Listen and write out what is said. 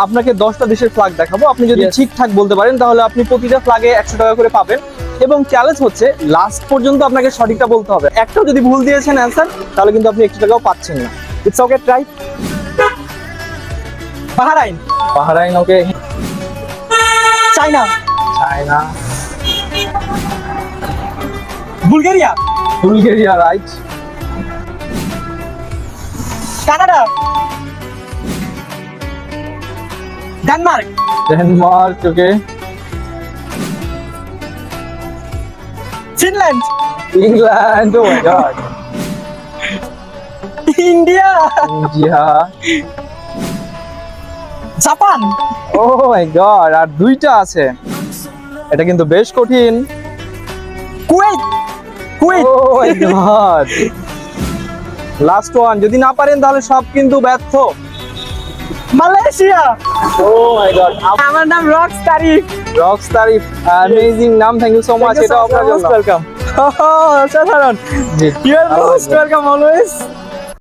আপনাকে 10টা দেশের ফ্ল্যাগ দেখাবো, আপনি যদি Yes. ঠিকঠাক বলতে পারেন তাহলে আপনি প্রতিটা ফ্ল্যাগে 100 টাকা করে পাবেন। এবং চ্যালেঞ্জ হচ্ছে লাস্ট পর্যন্ত আপনাকে সঠিকটা বলতে হবে। একটাও যদি ভুল দিয়েছেন অ্যান্সার, তাহলে কিন্তু আপনি 1 টাকাও পাচ্ছেন না। It's okay, try. Bahrain, Bahrain, okay. China, China, Bulgaria, Bulgaria, right. Canada, Denmark, Denmark, okay. Finland, England, oh my God. India, India, Japan, oh my God, আর 2টা আছে। এটা কিন্তু বেশ কঠিন। Kuwait, Kuwait, oh my God. Last one, যদি না পারেন তাহলে সব কিন্তু ব্যর্থ। মালয়েশিয়া। Oh my God. আমার নাম রক্স তারিফ। রক্স তারিফ, অ্যামেজিং নাম, থ্যাংক ইউ সো মাচ। এটা আপনার জন্য। ওয়েলকাম। অসাধারণ। জি। You are most welcome always.